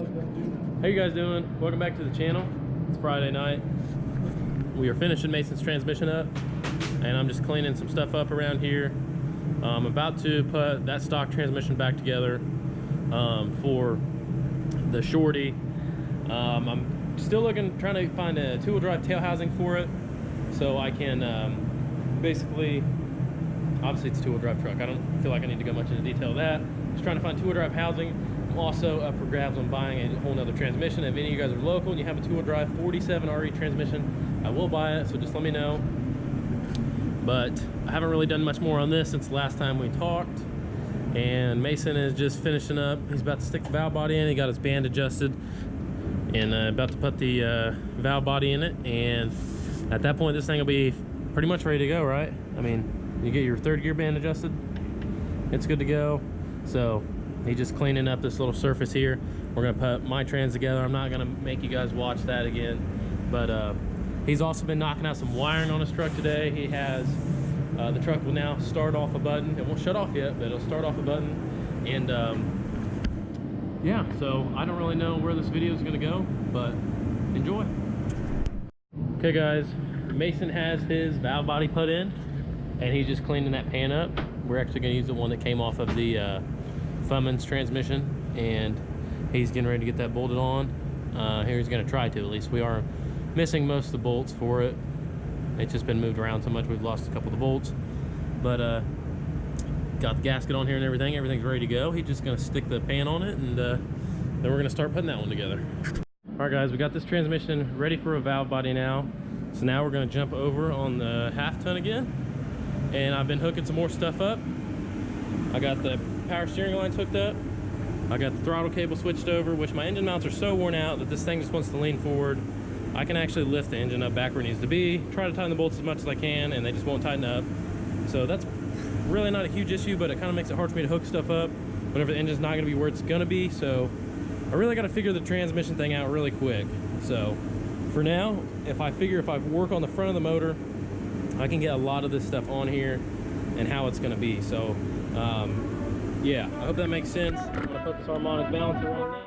How you guys doing? Welcome back to the channel. It's Friday night. We are finishing Mason's transmission up, and I'm just cleaning some stuff up around here. I'm about to put that stock transmission back together for the Shorty. I'm still trying to find a two-wheel drive tail housing for it, so I can basically, obviously it's a two-wheel drive truck. I don't feel like I need to go much into detail of that. Just trying to find two-wheel drive housing. I'm also up for grabs on buying a whole nother transmission. If any of you guys are local and you have a two-wheel drive 47 RE transmission, I will buy it, so just let me know. But I haven't really done much more on this since the last time we talked. And Mason is just finishing up. He's about to stick the valve body in. He got his band adjusted and about to put the valve body in it. And at that point, this thing will be pretty much ready to go, right? I mean, you get your third gear band adjusted, it's good to go. So he's just cleaning up this little surface here. We're gonna put my trans together. I'm not gonna make you guys watch that again, but he's also been knocking out some wiring on his truck today. He has the truck will now start off a button. It won't shut off yet, but it'll start off a button. And yeah, so I don't really know where this video is gonna go, but enjoy. Okay guys, Mason has his valve body put in, and he's just cleaning that pan up. We're actually gonna use the one that came off of the Cummins transmission, and he's getting ready to get that bolted on. Here he's gonna try to, at least. We are missing most of the bolts for it. It's just been moved around so much we've lost a couple of the bolts, but got the gasket on here and everything's ready to go. He's just gonna stick the pan on it, and then we're gonna start putting that one together. All right guys, we got this transmission ready for a valve body now. So now we're gonna jump over on the half ton again, and I've been hooking some more stuff up. I got the power steering lines hooked up. I got the throttle cable switched over, which my engine mounts are so worn out that this thing just wants to lean forward. I can actually lift the engine up back where it needs to be, try to tighten the bolts as much as I can, and they just won't tighten up. So that's really not a huge issue, but it kind of makes it hard for me to hook stuff up whenever the engine's not gonna be where it's gonna be. So I really gotta figure the transmission thing out really quick. So for now, if I work on the front of the motor, I can get a lot of this stuff on here and how it's gonna be. So yeah, I hope that makes sense. I'm gonna put this harmonic balancer on now.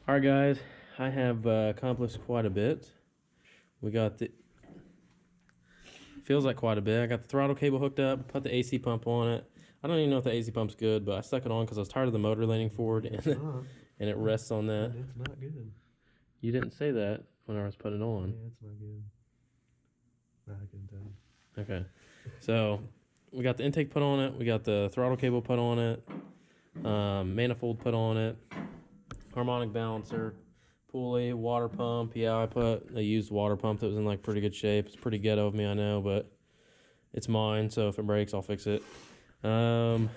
All right, guys, I have accomplished quite a bit. We got the, feels like quite a bit. I got the throttle cable hooked up, put the AC pump on it. I don't even know if the AC pump's good, but I stuck it on because I was tired of the motor leaning forward, and, and it rests on that. It's not good. You didn't say that when I was putting it on. Yeah, it's not good. I can tell. Okay, so we got the intake put on it. We got the throttle cable put on it. Manifold put on it. Harmonic balancer, pulley, water pump. Yeah, I put a used water pump that was in like pretty good shape. It's pretty ghetto of me, I know, but it's mine. So if it breaks, I'll fix it. Yeah,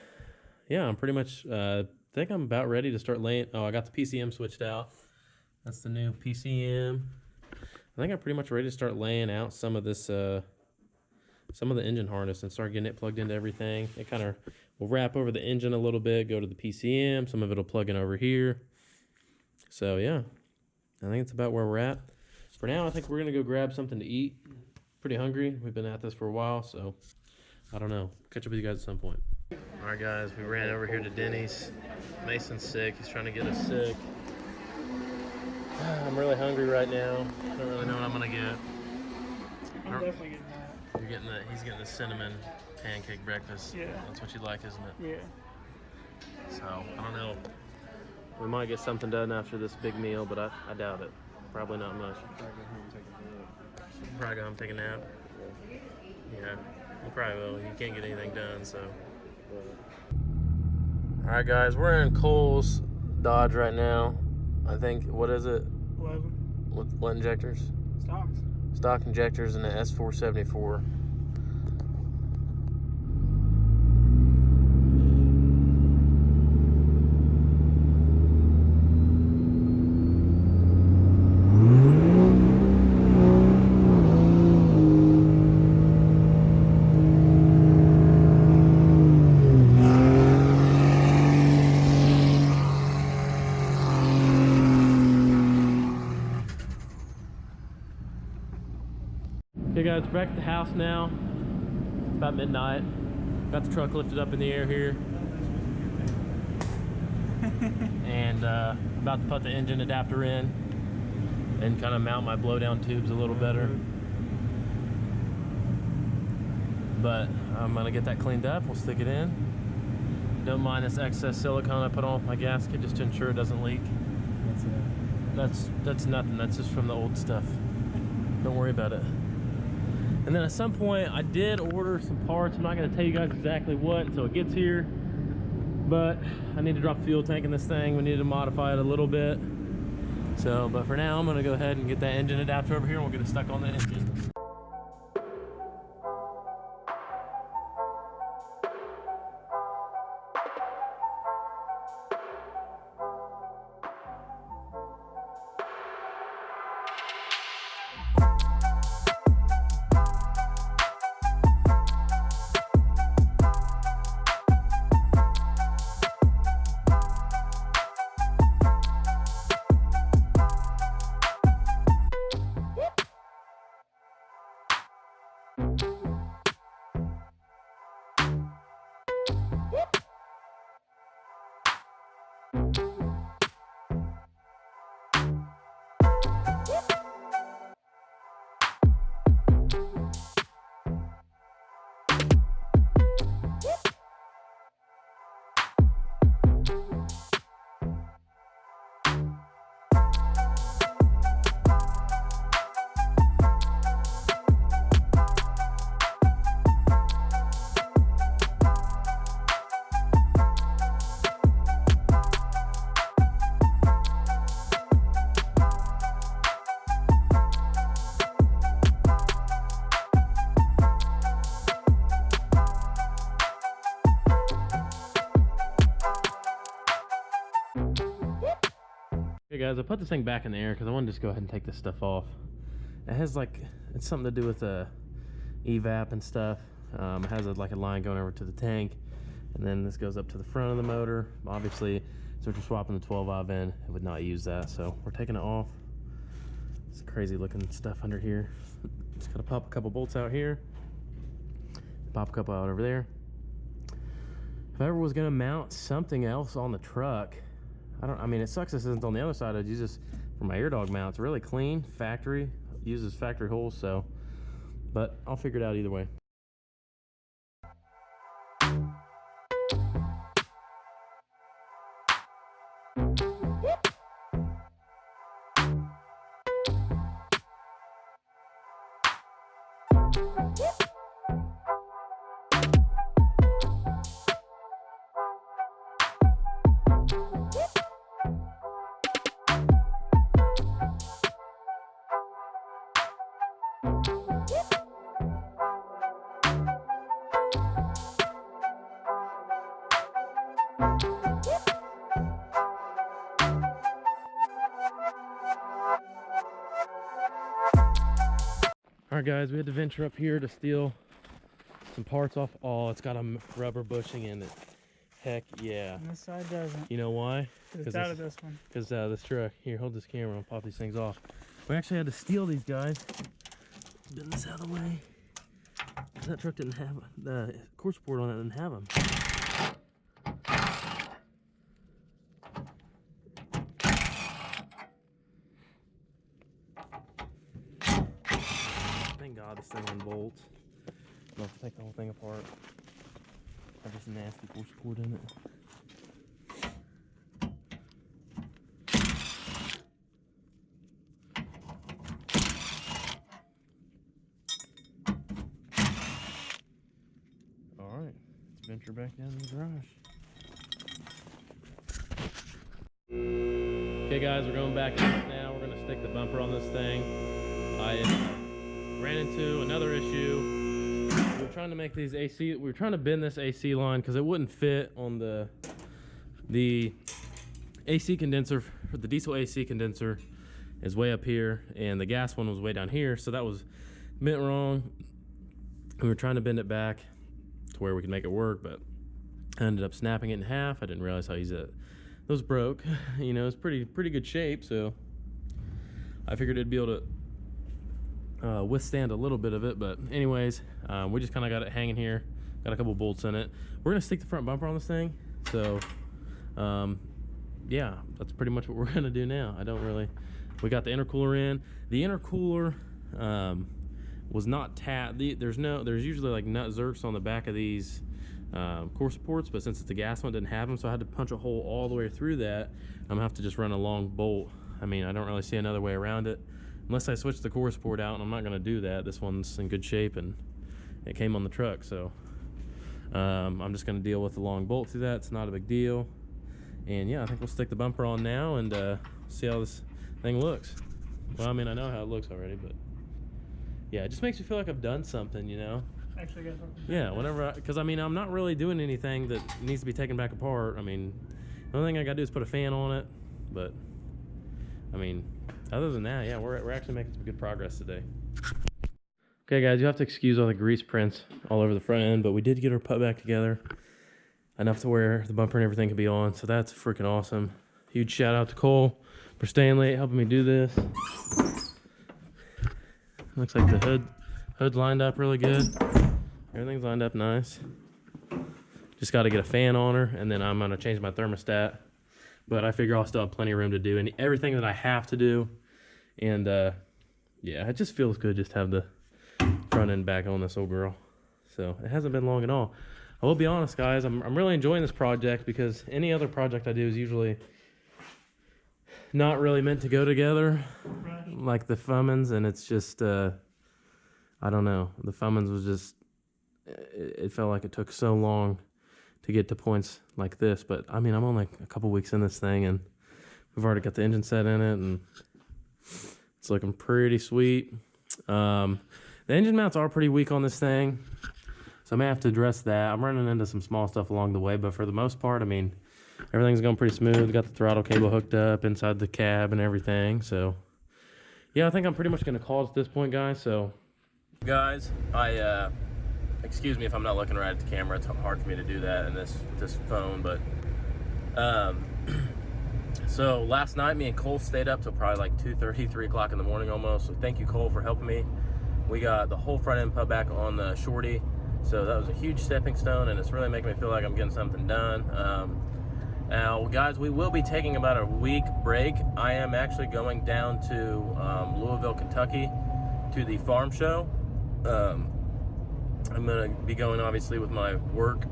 I'm pretty much. Think I'm about ready to start laying. Oh, I got the PCM switched out. That's the new PCM. I think I'm pretty much ready to start laying out some of this, some of the engine harness and start getting it plugged into everything. It kind of will wrap over the engine a little bit, go to the PCM. Some of it will plug in over here. So yeah, I think it's about where we're at. For now, I think we're gonna go grab something to eat. Pretty hungry. We've been at this for a while, so I don't know. Catch up with you guys at some point. All right, guys, we ran over here to Denny's. Mason's sick. He's trying to get us sick. I'm really hungry right now. I don't really know what I'm gonna get. I'm definitely getting that. You're getting the, he's getting the cinnamon pancake breakfast. Yeah. That's what you like, isn't it? Yeah. So, I don't know. We might get something done after this big meal, but I doubt it. Probably not much. Probably go home and take a nap. Yeah, you probably will. You can't get anything done, so. All right, guys, we're in Cole's Dodge right now. I think, what is it? 11. What injectors? Stocks. Stock injectors in the S474. Okay guys, we're back at the house now. It's about midnight. Got the truck lifted up in the air here. And about to put the engine adapter in and kind of mount my blowdown tubes a little better. But I'm gonna get that cleaned up. We'll stick it in. Don't mind this excess silicone I put on my gasket just to ensure it doesn't leak. That's nothing. That's just from the old stuff. Don't worry about it. And then at some point, I did order some parts. I'm not going to tell you guys exactly what until it gets here. But I need to drop a fuel tank in this thing. We need to modify it a little bit. So, but for now, I'm going to go ahead and get that engine adapter over here and we'll get it stuck on the engine. Hey guys, I put this thing back in the air because I want to just go ahead and take this stuff off. It has like, it's something to do with the evap and stuff. It has like a line going over to the tank, and then this goes up to the front of the motor. Obviously, so if you're swapping the 12 valve in, it would not use that. So we're taking it off. It's crazy looking stuff under here. Just gotta pop a couple bolts out here, pop a couple out over there. If I ever was gonna mount something else on the truck, I mean, it sucks this isn't on the other side. I use this for my air dog mount. It's really clean, factory, uses factory holes, so, but I'll figure it out either way. All right, guys, we had to venture up here to steal some parts off. Oh, it's got a rubber bushing in it. Heck yeah. And this side doesn't. You know why? It's out of this one. Because this truck. Here, hold this camera. I'll pop these things off. We actually had to steal these guys. Bend this out of the way. That truck didn't have the core support on it. Didn't have them. Thank God this thing unbolts. I'll have to take the whole thing apart. Have this nasty core support in it. Alright, let's venture back down in the garage. Okay guys, we're going back out now. We're going to stick the bumper on this thing. I ran into another issue. We were trying to make these AC, we were trying to bend this AC line because it wouldn't fit on the AC condenser, the diesel AC condenser is way up here and the gas one was way down here, so that was bent wrong. We were trying to bend it back to where we could make it work, but I ended up snapping it in half. I didn't realize how easy it was broke. You know, it's pretty good shape, so I figured it'd be able to withstand a little bit of it. But anyways, we just kind of got it hanging here, got a couple bolts in it. We're gonna stick the front bumper on this thing, so yeah, that's pretty much what we're gonna do now. We got the intercooler in. The intercooler was not tapped. There's usually like nut zerks on the back of these core supports, but since it's a gas one, it didn't have them, so I had to punch a hole all the way through that. I'm gonna have to just run a long bolt. I mean, I don't really see another way around it unless I switch the core support out, and I'm not gonna do that. This one's in good shape and it came on the truck, so I'm just gonna deal with the long bolt through that. It's not a big deal. And yeah, I think we'll stick the bumper on now and see how this thing looks. Well, I mean, I know how it looks already, but yeah, it just makes me feel like I've done something, you know? Actually got something. Yeah, whenever, because I mean, I'm not really doing anything that needs to be taken back apart. I mean, the only thing I gotta do is put a fan on it, but I mean, other than that, yeah, we're actually making some good progress today. Okay guys, you have to excuse all the grease prints all over the front end, but we did get our put back together enough to where the bumper and everything can be on, so that's freaking awesome. Huge shout out to Cole for staying late, helping me do this. Looks like the hood lined up really good. Everything's lined up nice. Just got to get a fan on her, and then I'm going to change my thermostat. But I figure I'll still have plenty of room to do everything that I have to do. And yeah, it just feels good just to have the front end back on this old girl. So it hasn't been long at all. I will be honest, guys, I'm really enjoying this project, because any other project I do is usually not really meant to go together, like the Cummins, and it's just I don't know, the Cummins was just, it felt like it took so long to get to points like this. But I mean, I'm only a couple weeks in this thing and we've already got the engine set in it and it's looking pretty sweet. The engine mounts are pretty weak on this thing, so I may have to address that. I'm running into some small stuff along the way, but for the most part, I mean, everything's going pretty smooth. Got the throttle cable hooked up inside the cab and everything. So yeah, I think I'm pretty much going to call it at this point, guys. So guys, excuse me if I'm not looking right at the camera. It's hard for me to do that in this phone, but so last night me and Cole stayed up till probably like 2:30, 3 o'clock in the morning almost. So thank you, Cole, for helping me. We got the whole front end put back on the Shorty, so that was a huge stepping stone, and it's really making me feel like I'm getting something done. Now, guys, we will be taking about a week break. I am actually going down to Louisville, Kentucky, to the farm show. I'm going to be going, obviously, with my work,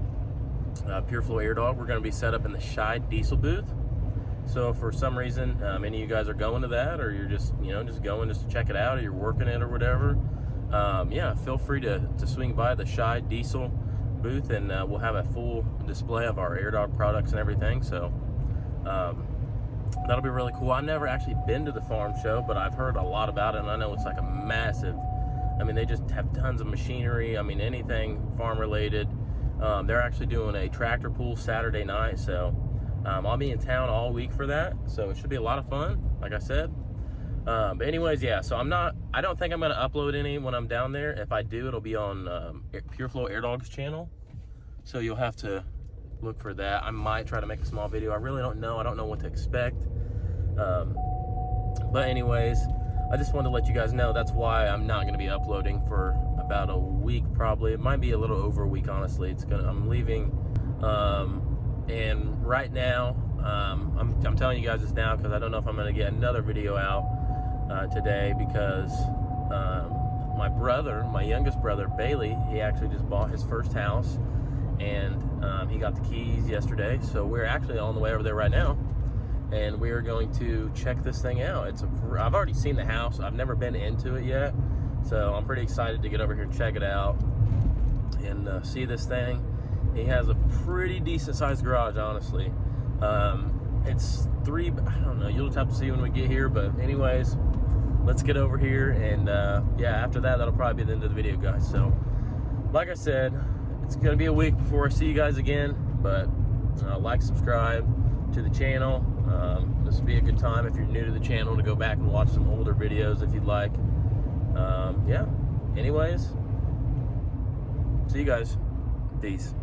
Pure Flow Air Dog. We're going to be set up in the Shide diesel booth. So, if for some reason, any of you guys are going to that, or you're just, just going just to check it out, or you're working it or whatever, yeah, feel free to swing by the Shide diesel booth, and we'll have a full display of our Air Dog products and everything. So that'll be really cool. I've never actually been to the farm show, but I've heard a lot about it, and I know it's like a massive, I mean, they just have tons of machinery. I mean, anything farm related. They're actually doing a tractor pull Saturday night, so I'll be in town all week for that, so it should be a lot of fun, like I said. But anyways, yeah, so I don't think I'm going to upload any when I'm down there. If I do, it'll be on Pure Flow Air Dog's channel. So you'll have to look for that. I might try to make a small video. I really don't know. I don't know what to expect. But anyways, I just wanted to let you guys know that's why I'm not going to be uploading for about a week probably. It might be a little over a week, honestly. I'm leaving. And right now, I'm telling you guys this now because I don't know if I'm going to get another video out today, because my youngest brother, Bailey, he actually just bought his first house, and he got the keys yesterday. So we're actually on the way over there right now, and we are going to check this thing out. I've already seen the house. I've never been into it yet, so I'm pretty excited to get over here and check it out and see this thing. He has a pretty decent sized garage, honestly. It's I don't know, you'll just have to see when we get here, but anyways, let's get over here, and yeah, after that, that'll probably be the end of the video, guys. So, like I said, it's gonna be a week before I see you guys again, but like, subscribe to the channel. This will be a good time if you're new to the channel to go back and watch some older videos if you'd like. Yeah, anyways, see you guys. Peace.